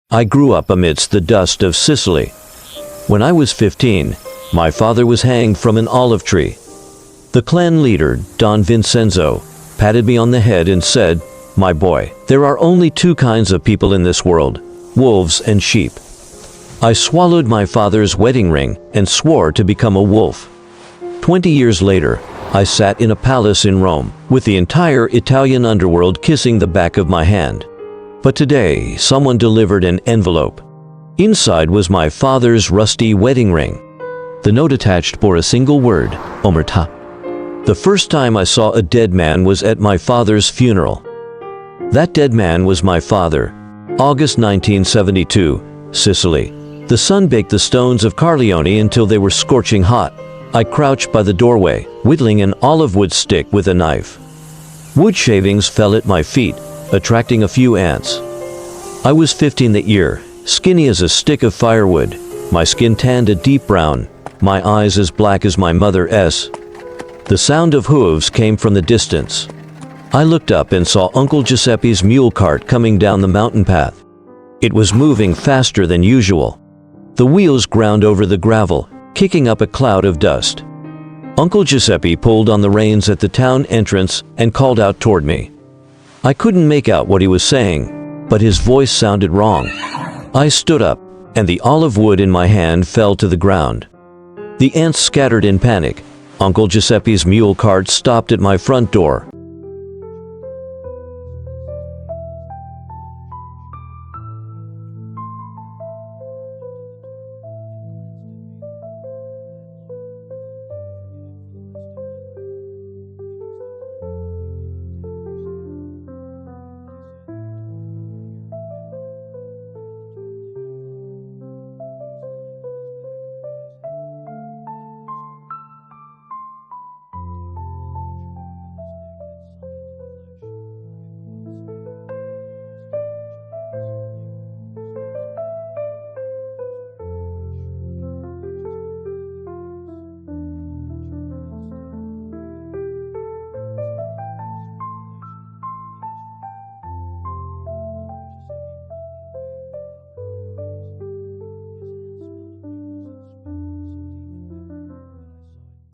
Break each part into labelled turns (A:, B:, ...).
A: I grew up amidst the dust of Sicily. When I was 15, my father was hanged from an olive tree. The clan leader, Don Vincenzo, patted me on the head and said, "My boy, there are only two kinds of people in this world, wolves and sheep." I swallowed my father's wedding ring and swore to become a wolf. 20 years later, I sat in a palace in Rome, with the entire Italian underworld kissing the back of my hand. But today, someone delivered an envelope. Inside was my father's rusty wedding ring. The note attached bore a single word, Omerta. The first time I saw a dead man was at my father's funeral. That dead man was my father. August 1972, Sicily. The sun baked the stones of Carlione until they were scorching hot. I crouched by the doorway, whittling an olive wood stick with a knife. Wood shavings fell at my feet, attracting a few ants. I was 15 that year, skinny as a stick of firewood, my skin tanned a deep brown, my eyes as black as my mother's. The sound of hooves came from the distance. I looked up and saw Uncle Giuseppe's mule cart coming down the mountain path. It was moving faster than usual. The wheels ground over the gravel, kicking up a cloud of dust. Uncle Giuseppe pulled on the reins at the town entrance and called out toward me. I couldn't make out what he was saying, but his voice sounded wrong. I stood up, and the olive wood in my hand fell to the ground. The ants scattered in panic. Uncle Giuseppe's mule cart stopped at my front door.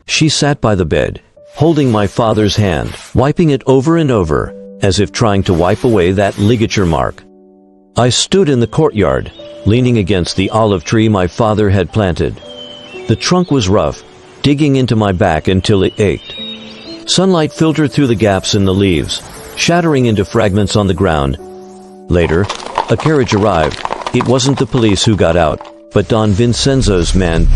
A: She sat by the bed, holding my father's hand, wiping it over and over, as if trying to wipe away that ligature mark. I stood in the courtyard, leaning against the olive tree my father had planted. The trunk was rough, digging into my back until it ached. Sunlight filtered through the gaps in the leaves, shattering into fragments on the ground. Later, a carriage arrived. It wasn't the police who got out, but Don Vincenzo's man.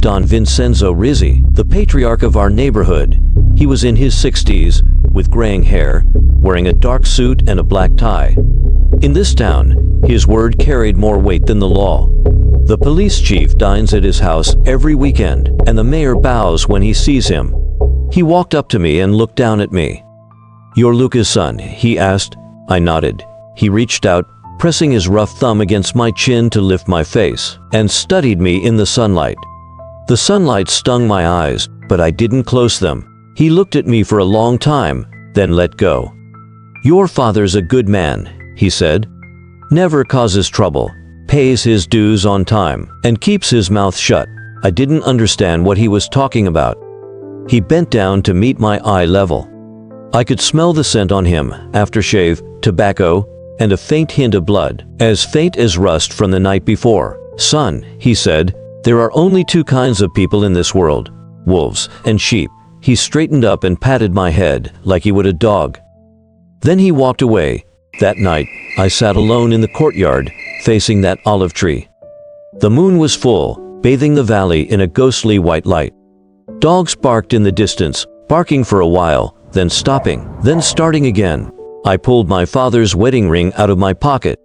A: Don Vincenzo Rizzi, the patriarch of our neighborhood. He was in his 60s, with graying hair, wearing a dark suit and a black tie. In this town, his word carried more weight than the law. The police chief dines at his house every weekend, and the mayor bows when he sees him. He walked up to me and looked down at me. "You're Luca's son?" he asked. I nodded. He reached out, pressing his rough thumb against my chin to lift my face, and studied me in the sunlight. The sunlight stung my eyes, but I didn't close them. He looked at me for a long time, then let go. "Your father's a good man," he said. "Never causes trouble, pays his dues on time, and keeps his mouth shut." I didn't understand what he was talking about. He bent down to meet my eye level. I could smell the scent on him, aftershave, tobacco, and a faint hint of blood, as faint as rust from the night before. "Son," he said, "there are only two kinds of people in this world, wolves and sheep." He straightened up and patted my head like he would a dog. Then he walked away. That night, I sat alone in the courtyard, facing that olive tree. The moon was full, bathing the valley in a ghostly white light. Dogs barked in the distance, barking for a while, then stopping, then starting again. I pulled my father's wedding ring out of my pocket.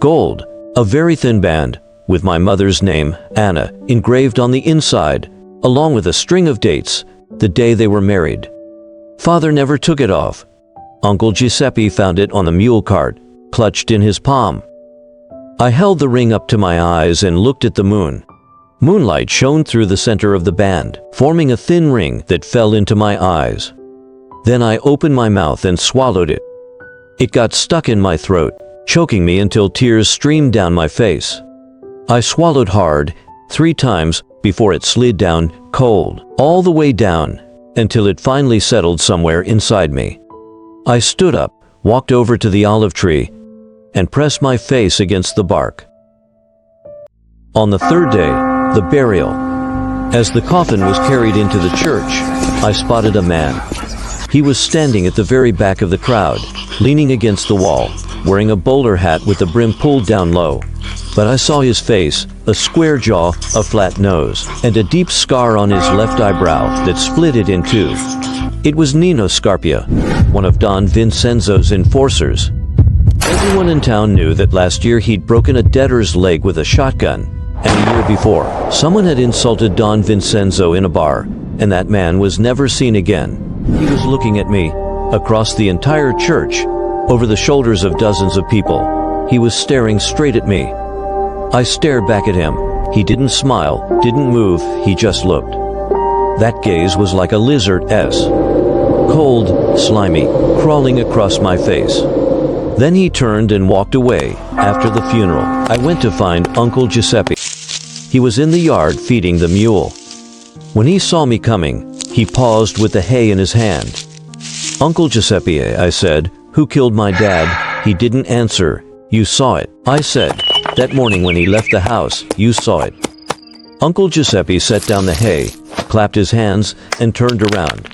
A: Gold, a very thin band, with my mother's name, Anna, engraved on the inside, along with a string of dates, the day they were married. Father never took it off. Uncle Giuseppe found it on the mule cart, clutched in his palm. I held the ring up to my eyes and looked at the moon. Moonlight shone through the center of the band, forming a thin ring that fell into my eyes. Then I opened my mouth and swallowed it. It got stuck in my throat, choking me until tears streamed down my face. I swallowed hard, 3 times, before it slid down, cold, all the way down, until it finally settled somewhere inside me. I stood up, walked over to the olive tree, and pressed my face against the bark. On the 3rd day, the burial. As the coffin was carried into the church, I spotted a man. He was standing at the very back of the crowd, leaning against the wall, wearing a bowler hat with the brim pulled down low. But I saw his face, a square jaw, a flat nose, and a deep scar on his left eyebrow that split it in 2. It was Nino Scarpia, one of Don Vincenzo's enforcers. Everyone in town knew that last year he'd broken a debtor's leg with a shotgun, and a year before, someone had insulted Don Vincenzo in a bar, and that man was never seen again. He was looking at me, across the entire church, over the shoulders of dozens of people. He was staring straight at me. I stared back at him. He didn't smile, didn't move, he just looked. That gaze was like a lizard's. Cold, slimy, crawling across my face. Then he turned and walked away. After the funeral, I went to find Uncle Giuseppe. He was in the yard feeding the mule. When he saw me coming, he paused with the hay in his hand. "Uncle Giuseppe," I said, "who killed my dad?" He didn't answer. "You saw it," I said. "That morning when he left the house, you saw it." Uncle Giuseppe set down the hay, clapped his hands, and turned around.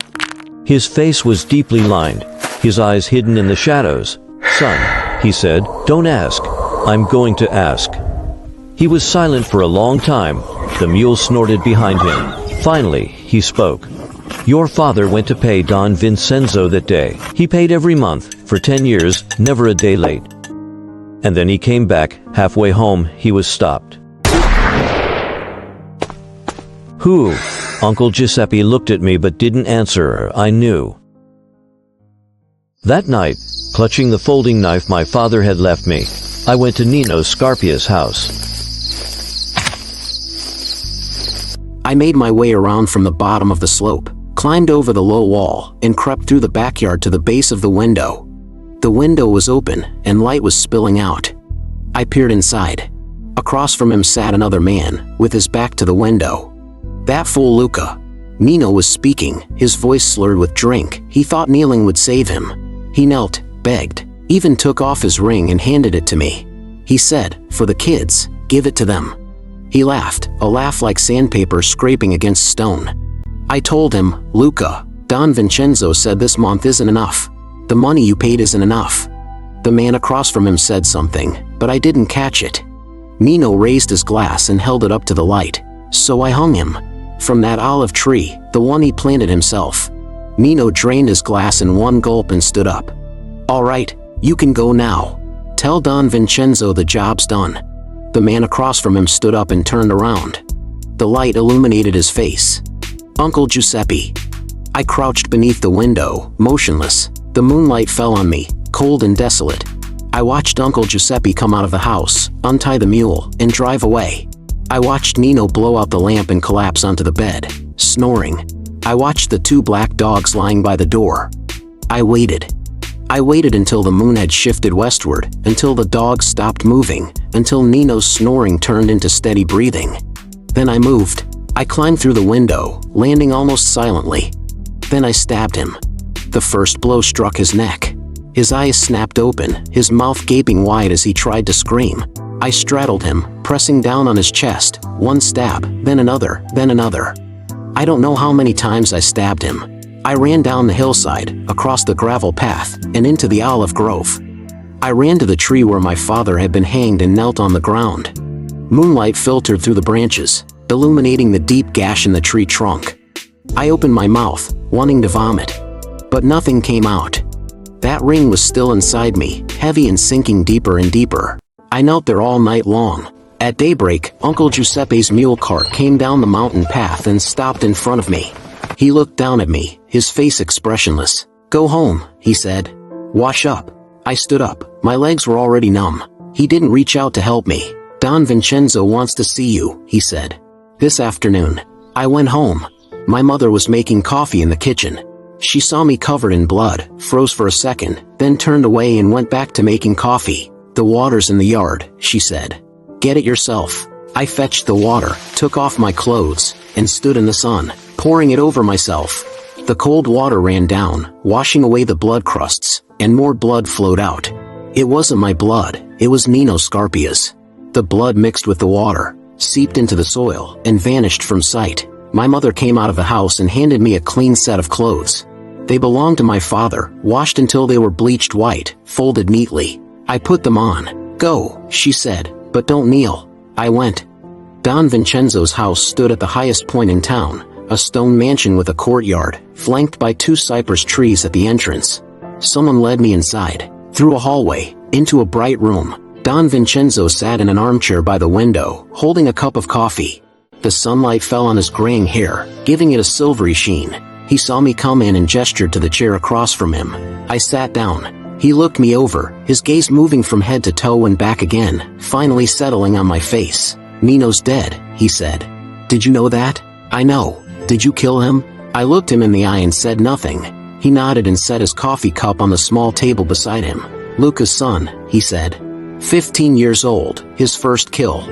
A: His face was deeply lined, his eyes hidden in the shadows. "Son," he said, "don't ask. I'm going to ask." He was silent for a long time. The mule snorted behind him. Finally, he spoke. "Your father went to pay Don Vincenzo that day. He paid every month, for 10 years, never a day late. And then he came back, halfway home, he was stopped." "Who?" Uncle Giuseppe looked at me but didn't answer. I knew. That night, clutching the folding knife my father had left me, I went to Nino Scarpia's house.
B: I made my way around from the bottom of the slope, climbed over the low wall, and crept through the backyard to the base of the window. The window was open, and light was spilling out. I peered inside. Across from him sat another man, with his back to the window. "That fool Luca." Nino was speaking, his voice slurred with drink. He thought kneeling would save him. He knelt, begged, even took off his ring and handed it to me. He said, "For the kids, give it to them." He laughed, a laugh like sandpaper scraping against stone. I told him, "Luca, Don Vincenzo said this month isn't enough. The money you paid isn't enough." The man across from him said something, but I didn't catch it. Nino raised his glass and held it up to the light. "So I hung him. From that olive tree, the one he planted himself." Nino drained his glass in one gulp and stood up. "All right, you can go now. Tell Don Vincenzo the job's done." The man across from him stood up and turned around. The light illuminated his face. "Uncle Giuseppe." I crouched beneath the window, motionless. The moonlight fell on me, cold and desolate. I watched Uncle Giuseppe come out of the house, untie the mule, and drive away. I watched Nino blow out the lamp and collapse onto the bed, snoring. I watched the 2 black dogs lying by the door. I waited. I waited until the moon had shifted westward, until the dogs stopped moving, until Nino's snoring turned into steady breathing. Then I moved. I climbed through the window, landing almost silently. Then I stabbed him. The first blow struck his neck. His eyes snapped open, his mouth gaping wide as he tried to scream. I straddled him, pressing down on his chest, one stab, then another, then another. I don't know how many times I stabbed him. I ran down the hillside, across the gravel path, and into the olive grove. I ran to the tree where my father had been hanged and knelt on the ground. Moonlight filtered through the branches, illuminating the deep gash in the tree trunk. I opened my mouth, wanting to vomit. But nothing came out. That ring was still inside me, heavy and sinking deeper and deeper. I knelt there all night long. At daybreak, Uncle Giuseppe's mule cart came down the mountain path and stopped in front of me. He looked down at me, his face expressionless. "Go home," he said. "Wash up." I stood up. My legs were already numb. He didn't reach out to help me. "Don Vincenzo wants to see you," he said. "This afternoon." I went home. My mother was making coffee in the kitchen. She saw me covered in blood, froze for a second, then turned away and went back to making coffee. "The water's in the yard," she said. "Get it yourself." I fetched the water, took off my clothes, and stood in the sun, pouring it over myself. The cold water ran down, washing away the blood crusts, and more blood flowed out. It wasn't my blood, it was Nino Scarpia's. The blood mixed with the water, seeped into the soil, and vanished from sight. My mother came out of the house and handed me a clean set of clothes. They belonged to my father, washed until they were bleached white, folded neatly. I put them on. "Go," she said, "but don't kneel." I went. Don Vincenzo's house stood at the highest point in town, a stone mansion with a courtyard, flanked by 2 cypress trees at the entrance. Someone led me inside, through a hallway, into a bright room. Don Vincenzo sat in an armchair by the window, holding a cup of coffee. The sunlight fell on his graying hair, giving it a silvery sheen. He saw me come in and gestured to the chair across from him. I sat down. He looked me over, his gaze moving from head to toe and back again, finally settling on my face. "Nino's dead," he said. "Did you know that?" "I know. Did you kill him?" I looked him in the eye and said nothing. He nodded and set his coffee cup on the small table beside him. "Luca's son," he said. 15 years old, his first kill.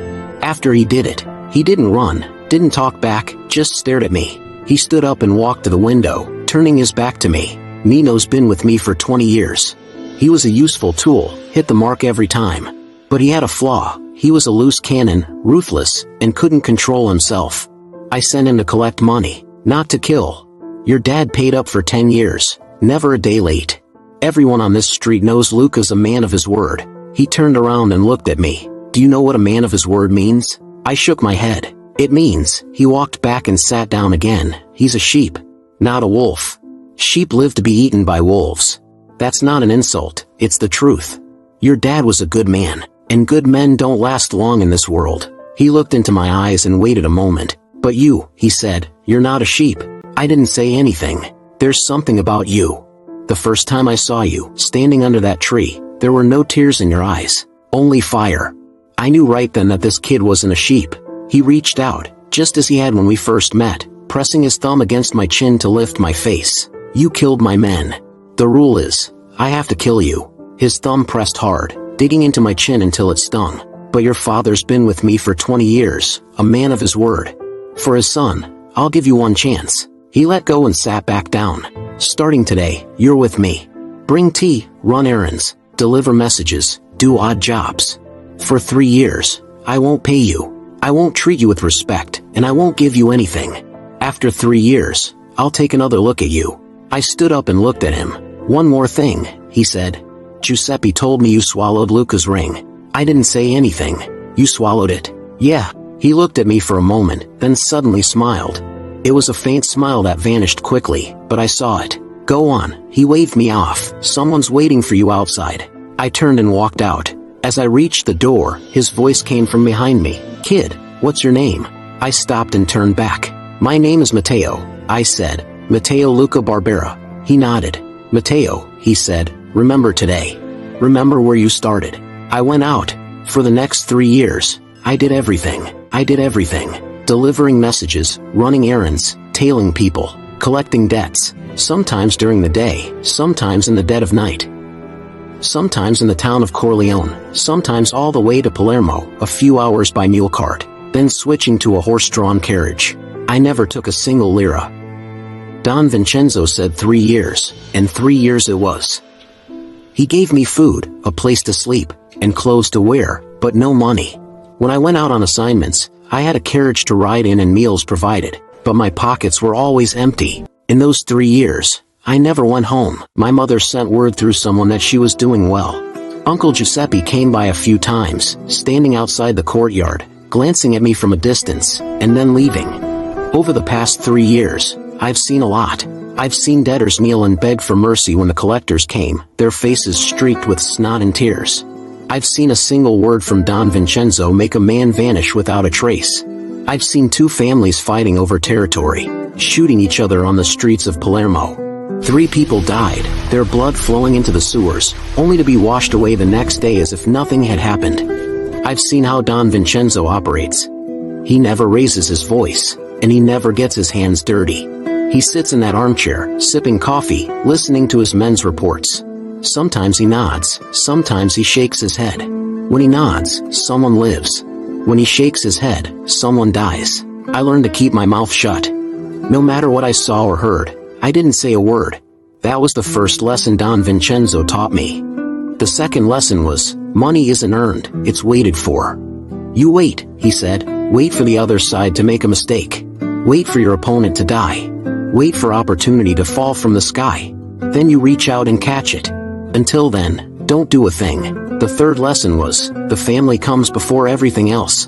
B: After he did it, he didn't run, didn't talk back, just stared at me. He stood up and walked to the window, turning his back to me. "Nino's been with me for 20 years. He was a useful tool, hit the mark every time. But he had a flaw. He was a loose cannon, ruthless, and couldn't control himself. I sent him to collect money, not to kill. Your dad paid up for 10 years, never a day late. Everyone on this street knows Luca's a man of his word." He turned around and looked at me. "Do you know what a man of his word means?" I shook my head. "It means," he walked back and sat down again, "he's a sheep, not a wolf. Sheep live to be eaten by wolves. That's not an insult, it's the truth. Your dad was a good man, and good men don't last long in this world." He looked into my eyes and waited a moment. "But you," he said, "you're not a sheep." I didn't say anything. "There's something about you. The first time I saw you, standing under that tree, there were no tears in your eyes, only fire. I knew right then that this kid wasn't a sheep." He reached out, just as he had when we first met, pressing his thumb against my chin to lift my face. "You killed my men. The rule is, I have to kill you." His thumb pressed hard, digging into my chin until it stung. "But your father's been with me for 20 years, a man of his word. For his son, I'll give you one chance." He let go and sat back down. "Starting today, you're with me. Bring tea, run errands, deliver messages, do odd jobs. For 3 years, I won't pay you. I won't treat you with respect, and I won't give you anything. After 3 years, I'll take another look at you." I stood up and looked at him. "One more thing," he said. "Giuseppe told me you swallowed Luca's ring." I didn't say anything. "You swallowed it?" "Yeah." He looked at me for a moment, then suddenly smiled. It was a faint smile that vanished quickly, but I saw it. "Go on," he waved me off. "Someone's waiting for you outside." I turned and walked out. As I reached the door, his voice came from behind me. "Kid, what's your name?" I stopped and turned back. "My name is Matteo," I said. "Matteo Luca Barbera." He nodded. "Matteo," he said, "remember today. Remember where you started." I went out. For the next 3 years, I did everything. Delivering messages, running errands, tailing people, collecting debts. Sometimes during the day, sometimes in the dead of night. Sometimes in the town of Corleone, sometimes all the way to Palermo, a few hours by mule cart, then switching to a horse-drawn carriage. I never took a single lira. Don Vincenzo said 3 years, and 3 years it was. He gave me food, a place to sleep, and clothes to wear, but no money. When I went out on assignments, I had a carriage to ride in and meals provided, but my pockets were always empty. In those 3 years, I never went home. My mother sent word through someone that she was doing well. Uncle Giuseppe came by a few times, standing outside the courtyard, glancing at me from a distance, and then leaving. Over the past 3 years, I've seen a lot. I've seen debtors kneel and beg for mercy when the collectors came, their faces streaked with snot and tears. I've seen a single word from Don Vincenzo make a man vanish without a trace. I've seen 2 families fighting over territory, shooting each other on the streets of Palermo. 3 people died, their blood flowing into the sewers, only to be washed away the next day as if nothing had happened. I've seen how Don Vincenzo operates. He never raises his voice, and he never gets his hands dirty. He sits in that armchair, sipping coffee, listening to his men's reports. Sometimes he nods, sometimes he shakes his head. When he nods, someone lives. When he shakes his head, someone dies. I learned to keep my mouth shut. No matter what I saw or heard, I didn't say a word. That was the first lesson Don Vincenzo taught me. The second lesson was, money isn't earned, it's waited for. You wait, he said, wait for the other side to make a mistake. Wait for your opponent to die. Wait for opportunity to fall from the sky. Then you reach out and catch it. Until then, don't do a thing. The third lesson was, the family comes before everything else.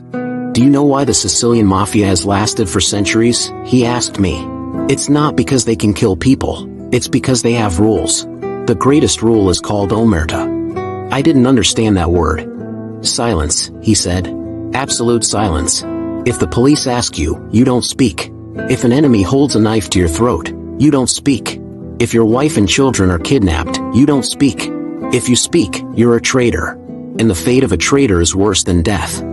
B: Do you know why the Sicilian Mafia has lasted for centuries? He asked me. It's not because they can kill people. It's because they have rules. The greatest rule is called omerta. I didn't understand that word. Silence, he said. Absolute silence. If the police ask you, you don't speak. If an enemy holds a knife to your throat, you don't speak. If your wife and children are kidnapped, you don't speak. If you speak, you're a traitor. And the fate of a traitor is worse than death.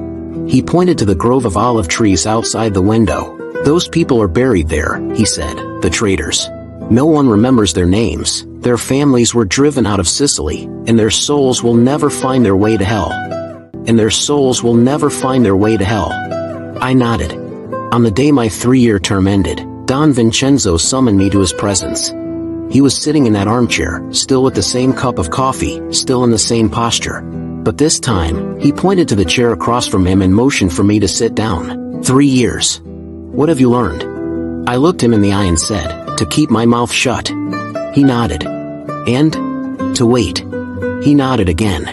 B: He pointed to the grove of olive trees outside the window. Those people are buried there, he said, the traitors. No one remembers their names. Their families were driven out of Sicily, and their souls will never find their way to hell. And their souls will never find their way to hell. I nodded. On the day my 3-year term ended, Don Vincenzo summoned me to his presence. He was sitting in that armchair, still with the same cup of coffee, still in the same posture. But this time, he pointed to the chair across from him and motioned for me to sit down. 3 years. What have you learned? I looked him in the eye and said, to keep my mouth shut. He nodded. And? To wait. He nodded again.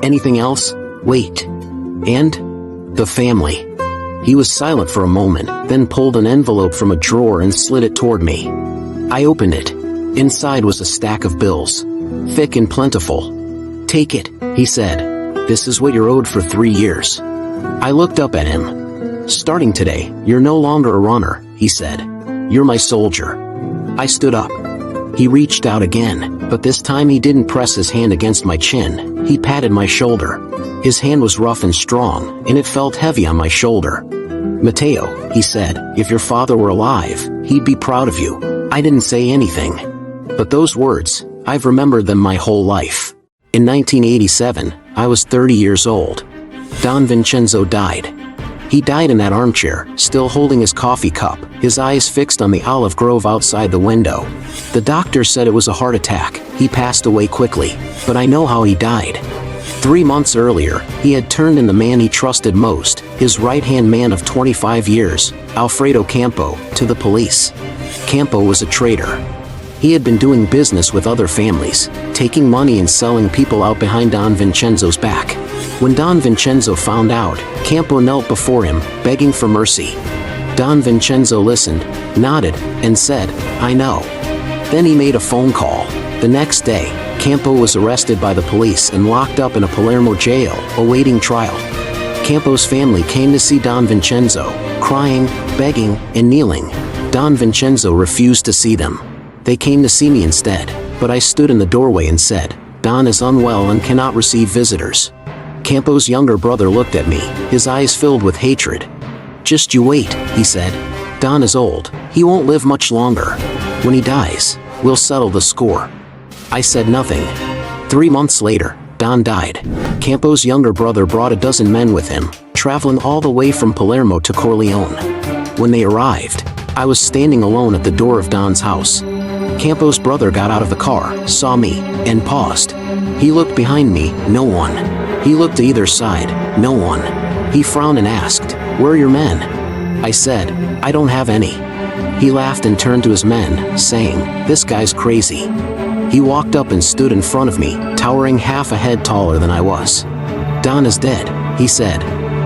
B: Anything else? Wait. And? The family. He was silent for a moment, then pulled an envelope from a drawer and slid it toward me. I opened it. Inside was a stack of bills. Thick and plentiful. Take it, he said. This is what you're owed for 3 years. I looked up at him. Starting today, you're no longer a runner, he said. You're my soldier. I stood up. He reached out again, but this time he didn't press his hand against my chin. He patted my shoulder. His hand was rough and strong, and it felt heavy on my shoulder. Matteo, he said, if your father were alive, he'd be proud of you. I didn't say anything. But those words, I've remembered them my whole life. In 1987, I was 30 years old. Don Vincenzo died. He died in that armchair, still holding his coffee cup, his eyes fixed on the olive grove outside the window. The doctor said it was a heart attack. He passed away quickly. But I know how he died. 3 months earlier, he had turned in the man he trusted most, his right-hand man of 25 years, Alfredo Campo, to the police. Campo was a traitor. He had been doing business with other families, taking money and selling people out behind Don Vincenzo's back. When Don Vincenzo found out, Campo knelt before him, begging for mercy. Don Vincenzo listened, nodded, and said, I know. Then he made a phone call. The next day, Campo was arrested by the police and locked up in a Palermo jail, awaiting trial. Campo's family came to see Don Vincenzo, crying, begging, and kneeling. Don Vincenzo refused to see them. They came to see me instead, but I stood in the doorway and said, Don is unwell and cannot receive visitors. Campo's younger brother looked at me, his eyes filled with hatred. Just you wait, he said. Don is old. He won't live much longer. When he dies, we'll settle the score. I said nothing. 3 months later, Don died. Campo's younger brother brought a dozen men with him, traveling all the way from Palermo to Corleone. When they arrived, I was standing alone at the door of Don's house. Campo's brother got out of the car, saw me, and paused. He looked behind me, no one. He looked to either side, no one. He frowned and asked, where are your men? I said, I don't have any. He laughed and turned to his men, saying, this guy's crazy. He walked up and stood in front of me, towering half a head taller than I was. Don is dead, he said.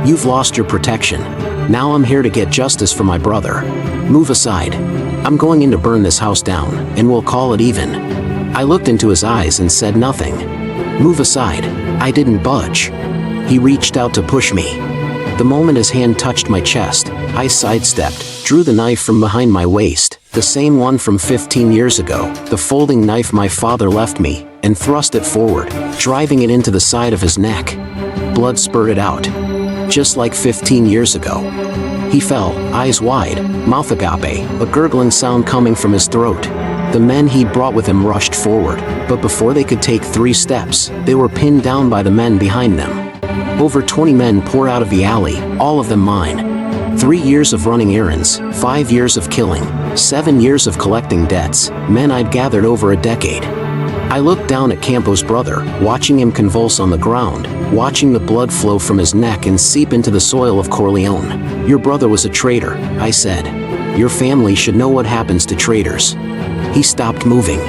B: You've lost your protection. Now I'm here to get justice for my brother. Move aside. I'm going in to burn this house down, and we'll call it even. I looked into his eyes and said nothing. Move aside. I didn't budge. He reached out to push me. The moment his hand touched my chest, I sidestepped, drew the knife from behind my waist, the same one from 15 years ago, the folding knife my father left me, and thrust it forward, driving it into the side of his neck. Blood spurted out. Just like 15 years ago. He fell, eyes wide, mouth agape, a gurgling sound coming from his throat. The men he'd brought with him rushed forward, but before they could take 3 steps, they were pinned down by the men behind them. Over 20 men poured out of the alley, all of them mine. 3 years of running errands, 5 years of killing, 7 years of collecting debts, men I'd gathered over a decade. I looked down at Campo's brother, watching him convulse on the ground, watching the blood flow from his neck and seep into the soil of Corleone. Your brother was a traitor, I said. Your family should know what happens to traitors. He stopped moving.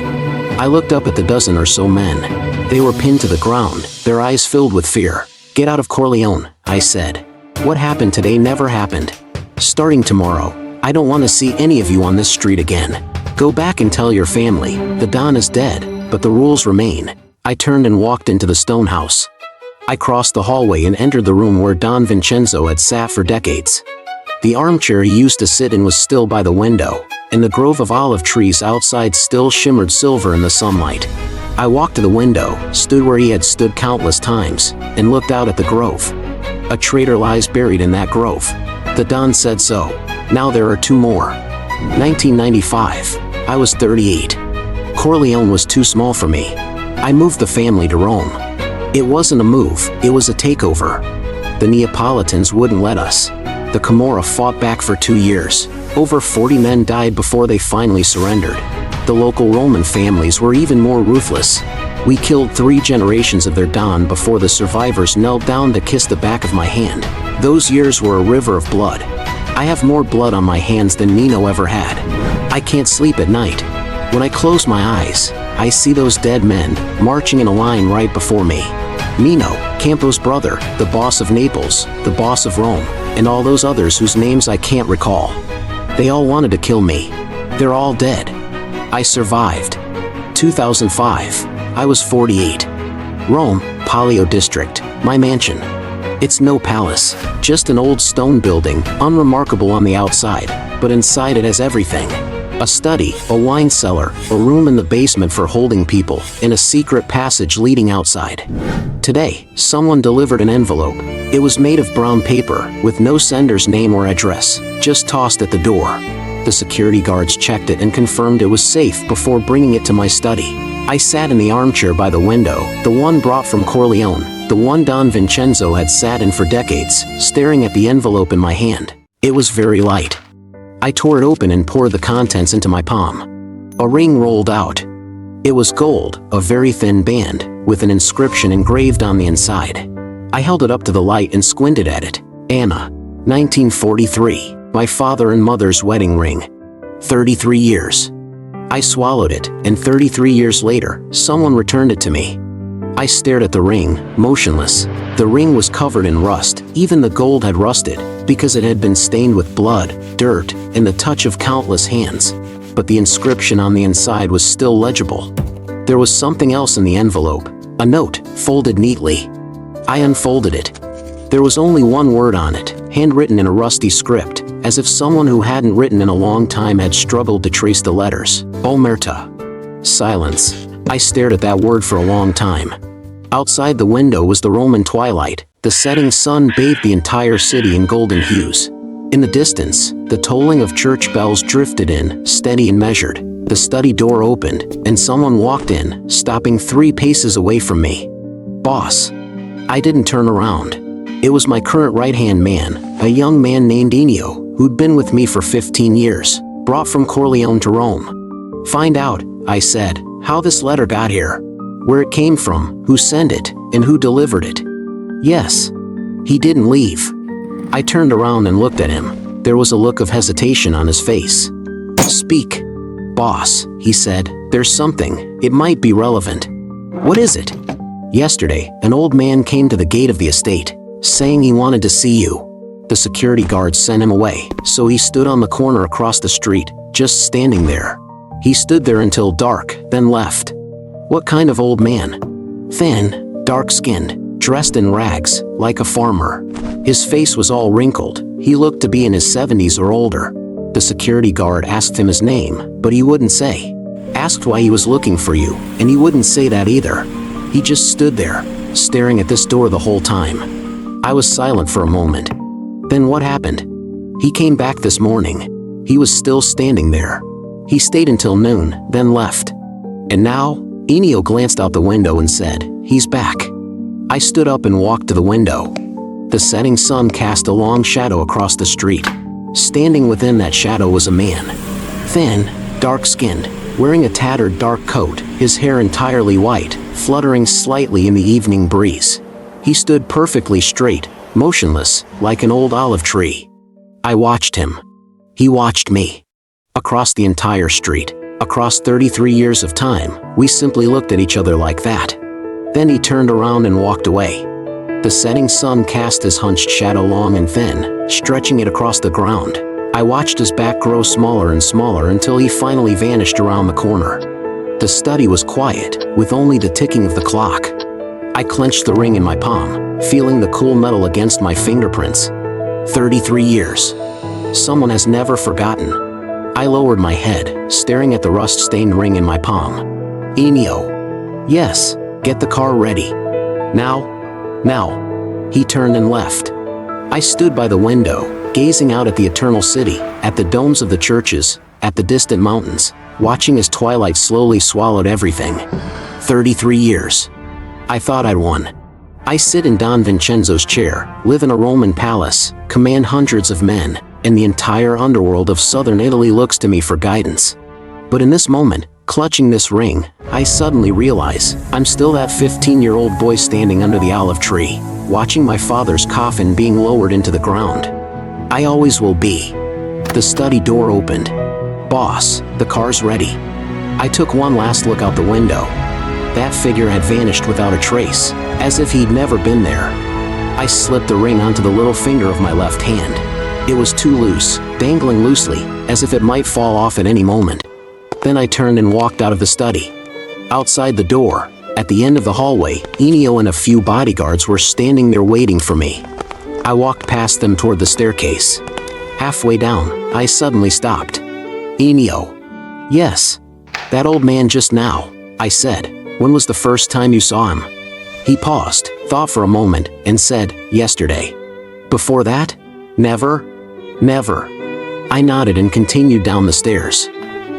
B: I looked up at the dozen or so men. They were pinned to the ground, their eyes filled with fear. Get out of Corleone, I said. What happened today never happened. Starting tomorrow, I don't want to see any of you on this street again. Go back and tell your family, the Don is dead, but the rules remain. I turned and walked into the stone house. I crossed the hallway and entered the room where Don Vincenzo had sat for decades. The armchair he used to sit in was still by the window, and the grove of olive trees outside still shimmered silver in the sunlight. I walked to the window, stood where he had stood countless times, and looked out at the grove. A traitor lies buried in that grove. The Don said so. Now there are 2 more. 1995. I was 38. Corleone was too small for me. I moved the family to Rome. It wasn't a move, it was a takeover. The Neapolitans wouldn't let us. The Camorra fought back for 2 years. Over 40 men died before they finally surrendered. The local Roman families were even more ruthless. We killed 3 generations of their Don before the survivors knelt down to kiss the back of my hand. Those years were a river of blood. I have more blood on my hands than Nino ever had. I can't sleep at night. When I close my eyes, I see those dead men marching in a line right before me. Nino, Campo's brother, the boss of Naples, the boss of Rome, and all those others whose names I can't recall. They all wanted to kill me. They're all dead. I survived. 2005. I was 48. Rome, Palio District, my mansion. It's no palace, just an old stone building, unremarkable on the outside, but inside it has everything. A study, a wine cellar, a room in the basement for holding people, and a secret passage leading outside. Today, someone delivered an envelope. It was made of brown paper, with no sender's name or address, just tossed at the door. The security guards checked it and confirmed it was safe before bringing it to my study. I sat in the armchair by the window, the one brought from Corleone, the one Don Vincenzo had sat in for decades, staring at the envelope in my hand. It was very light. I tore it open and poured the contents into my palm. A ring rolled out. It was gold, a very thin band, with an inscription engraved on the inside. I held it up to the light and squinted at it. Anna, 1943, my father and mother's wedding ring. 33 years. I swallowed it, and 33 years later, someone returned it to me. I stared at the ring, motionless. The ring was covered in rust, even the gold had rusted, because it had been stained with blood, dirt, and the touch of countless hands. But the inscription on the inside was still legible. There was something else in the envelope, a note, folded neatly. I unfolded it. There was only one word on it, handwritten in a rusty script, as if someone who hadn't written in a long time had struggled to trace the letters. Omerta. Silence. I stared at that word for a long time. Outside the window was the Roman twilight. The setting sun bathed the entire city in golden hues. In the distance, the tolling of church bells drifted in, steady and measured. The study door opened, and someone walked in, stopping 3 paces away from me. Boss. I didn't turn around. It was my current right-hand man, a young man named Ennio, who'd been with me for 15 years, brought from Corleone to Rome. Find out, I said, how this letter got here. Where it came from, who sent it, and who delivered it. Yes. He didn't leave. I turned around and looked at him. There was a look of hesitation on his face. Speak. Boss, he said, there's something, it might be relevant. What is it? Yesterday, an old man came to the gate of the estate, saying he wanted to see you. The security guards sent him away, so he stood on the corner across the street, just standing there. He stood there until dark, then left. What kind of old man? Thin, dark-skinned, dressed in rags, like a farmer. His face was all wrinkled. He looked to be in his 70s or older. The security guard asked him his name, but he wouldn't say. Asked why he was looking for you, and he wouldn't say that either. He just stood there, staring at this door the whole time. I was silent for a moment. Then what happened? He came back this morning. He was still standing there. He stayed until noon, then left. And now, Enio glanced out the window and said, "He's back." I stood up and walked to the window. The setting sun cast a long shadow across the street. Standing within that shadow was a man. Thin, dark-skinned, wearing a tattered dark coat, his hair entirely white, fluttering slightly in the evening breeze. He stood perfectly straight, motionless, like an old olive tree. I watched him. He watched me. Across the entire street, across 33 years of time, we simply looked at each other like that. Then he turned around and walked away. The setting sun cast his hunched shadow long and thin, stretching it across the ground. I watched his back grow smaller and smaller until he finally vanished around the corner. The study was quiet, with only the ticking of the clock. I clenched the ring in my palm, feeling the cool metal against my fingerprints. 33 years. Someone has never forgotten. I lowered my head, staring at the rust-stained ring in my palm. Enio. Yes, get the car ready. Now. He turned and left. I stood by the window, gazing out at the eternal city, at the domes of the churches, at the distant mountains, watching as twilight slowly swallowed everything. 33 years. I thought I'd won. I sit in Don Vincenzo's chair, live in a Roman palace, command hundreds of men, and the entire underworld of southern Italy looks to me for guidance. But in this moment, clutching this ring, I suddenly realize I'm still that 15-year-old boy standing under the olive tree, watching my father's coffin being lowered into the ground. I always will be. The study door opened. "Boss, the car's ready." I took one last look out the window. That figure had vanished without a trace, as if he'd never been there. I slipped the ring onto the little finger of my left hand. It was too loose, dangling loosely, as if it might fall off at any moment. Then I turned and walked out of the study. Outside the door, at the end of the hallway, Enio and a few bodyguards were standing there waiting for me. I walked past them toward the staircase. Halfway down, I suddenly stopped. "Enio." "Yes. That old man just now," I said. "When was the first time you saw him?" He paused, thought for a moment, and said, "Yesterday." "Before that? Never?" "Never." I nodded and continued down the stairs.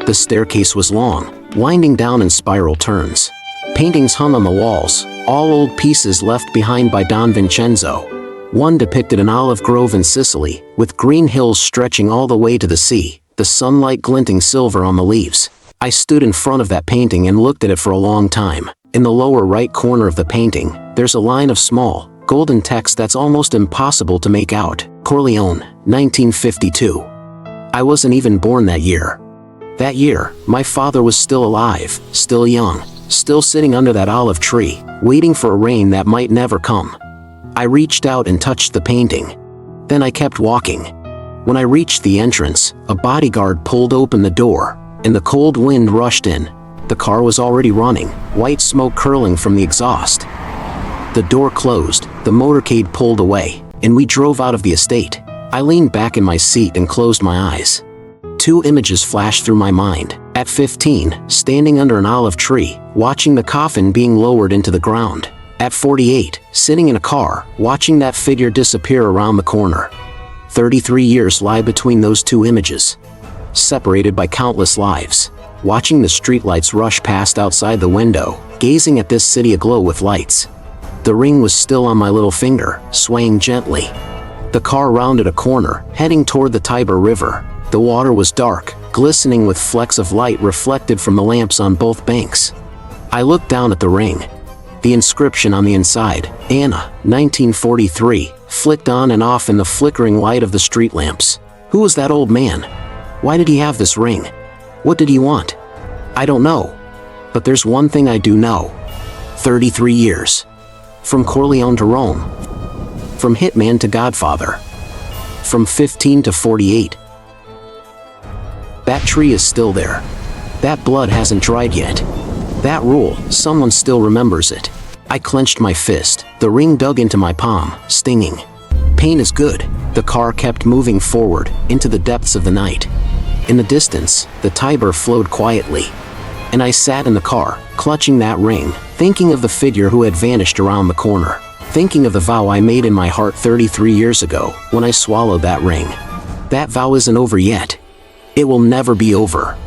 B: The staircase was long, winding down in spiral turns. Paintings hung on the walls, all old pieces left behind by Don Vincenzo. One depicted an olive grove in Sicily, with green hills stretching all the way to the sea, the sunlight glinting silver on the leaves. I stood in front of that painting and looked at it for a long time. In the lower right corner of the painting, there's a line of small, golden text that's almost impossible to make out. Corleone, 1952. I wasn't even born that year. That year, my father was still alive, still young, still sitting under that olive tree, waiting for a rain that might never come. I reached out and touched the painting. Then I kept walking. When I reached the entrance, a bodyguard pulled open the door, and the cold wind rushed in. The car was already running, white smoke curling from the exhaust. The door closed, the motorcade pulled away, and we drove out of the estate. I leaned back in my seat and closed my eyes. Two images flashed through my mind. At 15, standing under an olive tree, watching the coffin being lowered into the ground. At 48, sitting in a car, watching that figure disappear around the corner. 33 years lie between those two images. Separated by countless lives. Watching the streetlights rush past outside the window, gazing at this city aglow with lights. The ring was still on my little finger, swaying gently. The car rounded a corner, heading toward the Tiber River. The water was dark, glistening with flecks of light reflected from the lamps on both banks. I looked down at the ring. The inscription on the inside, Anna, 1943, flicked on and off in the flickering light of the street lamps. Who was that old man? Why did he have this ring? What did he want? I don't know. But there's one thing I do know. 33 years. From Corleone to Rome. From hitman to godfather. From 15 to 48. That tree is still there. That blood hasn't dried yet. That rule, someone still remembers it. I clenched my fist, the ring dug into my palm, stinging. Pain is good. The car kept moving forward, into the depths of the night. In the distance, the Tiber flowed quietly. And I sat in the car, clutching that ring, thinking of the figure who had vanished around the corner. Thinking of the vow I made in my heart 33 years ago, when I swallowed that ring. That vow isn't over yet. It will never be over.